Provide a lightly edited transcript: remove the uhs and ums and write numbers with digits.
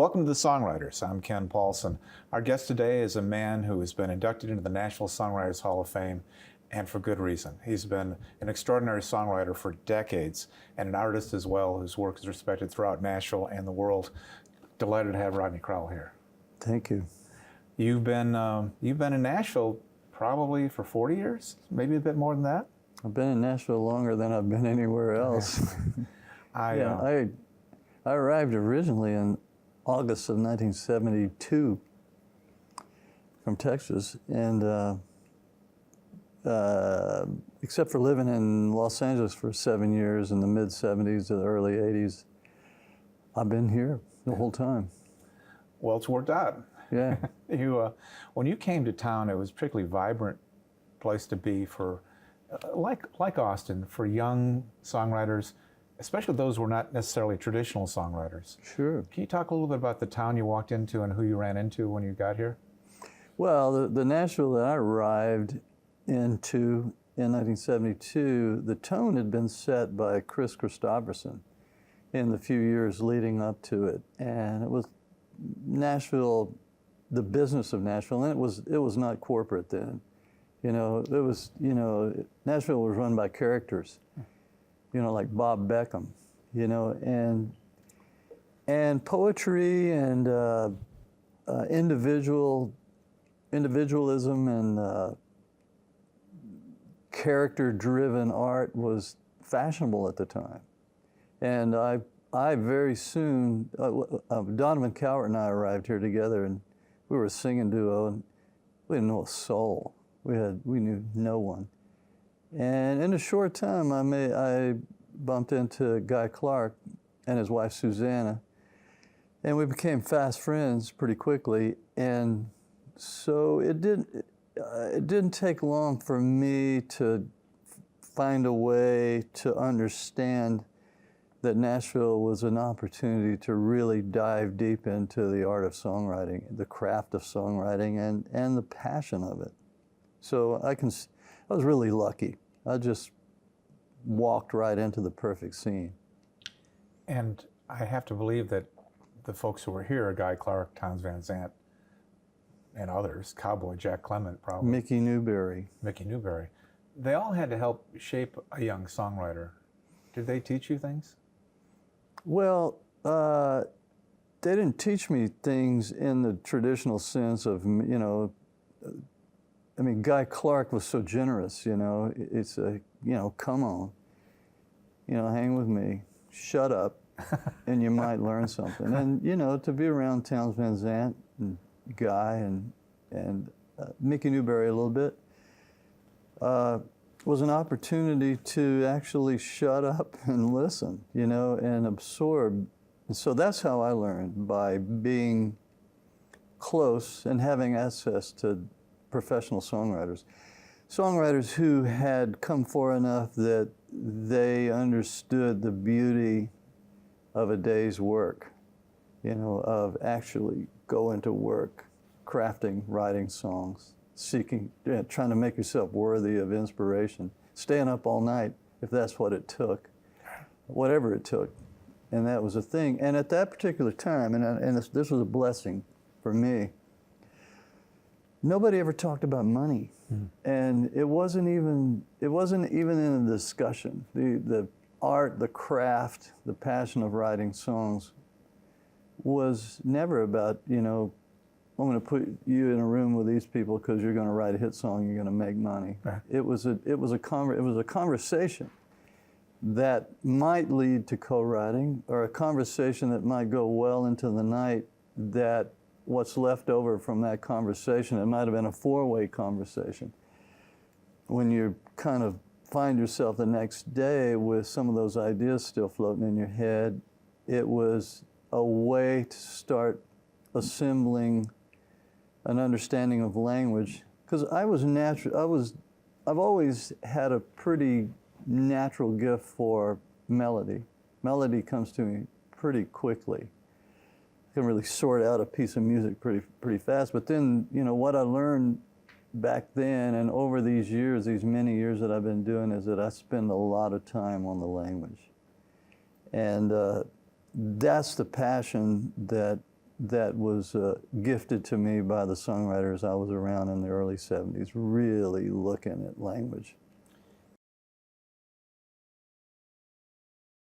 Welcome to The Songwriters. I'm Ken Paulson. Our guest today is a man who has been inducted into the Nashville Songwriters Hall of Fame, and for good reason. He's been an extraordinary songwriter for decades and an artist as well whose work is respected throughout Nashville and the world. Delighted to have Rodney Crowell here. Thank you. You've been in Nashville probably for 40 years, maybe a bit more than that. I've been in Nashville longer than I've been anywhere else. I arrived originally in August of 1972 from Texas, and except for living in Los Angeles for 7 years in the mid-'70s to the early '80s, I've been here the whole time. Well, it's worked out. Yeah. When you came to town, it was a particularly vibrant place to be for, like Austin, for young songwriters, especially those who were not necessarily traditional songwriters. Sure. Can you talk a little bit about the town you walked into and who you ran into when you got here? Well, the Nashville that I arrived into in 1972, the tone had been set by Chris Christopherson in the few years leading up to it, and it was Nashville, the business of Nashville, and it was not corporate then. Nashville was run by characters, like Bob Beckham, and poetry and individualism and character-driven art was fashionable at the time. And I very soon, Donovan Cowart and I arrived here together, and we were a singing duo, and we didn't know a soul. We knew no one. And in a short time, I bumped into Guy Clark and his wife Susanna, and we became fast friends pretty quickly. And so it didn't take long for me to find a way to understand that Nashville was an opportunity to really dive deep into the art of songwriting, the craft of songwriting, and the passion of it. So I was really lucky. I just walked right into the perfect scene. And I have to believe that the folks who were here, Guy Clark, Townes Van Zandt, and others, Cowboy, Jack Clement probably. Mickey Newberry, they all had to help shape a young songwriter. Did they teach you things? Well, they didn't teach me things in the traditional sense of, Guy Clark was so generous, it's come on, hang with me, shut up, and you might learn something. And, to be around Townes Van Zandt and Guy and Mickey Newberry a little bit was an opportunity to actually shut up and listen, and absorb. And so that's how I learned, by being close and having access to professional songwriters. Songwriters who had come far enough that they understood the beauty of a day's work, of actually going to work, crafting, writing songs, trying to make yourself worthy of inspiration, staying up all night if that's what it took, whatever it took. And that was a thing. And at that particular time, and this was a blessing for me, nobody ever talked about money. And it wasn't even in a discussion. The art, the craft, the passion of writing songs was never about, I'm going to put you in a room with these people because you're going to write a hit song, you're going to make money. Right. It was a conversation that might lead to co-writing, or a conversation that might go well into the night, that what's left over from that conversation, it might have been a four-way conversation. When you kind of find yourself the next day with some of those ideas still floating in your head, it was a way to start assembling an understanding of language. Because I've always had a pretty natural gift for melody. Melody comes to me pretty quickly. I can really sort out a piece of music pretty fast. But then, what I learned back then and over these years, these many years that I've been doing, is that I spend a lot of time on the language. And that's the passion that that was gifted to me by the songwriters I was around in the early 70s, really looking at language.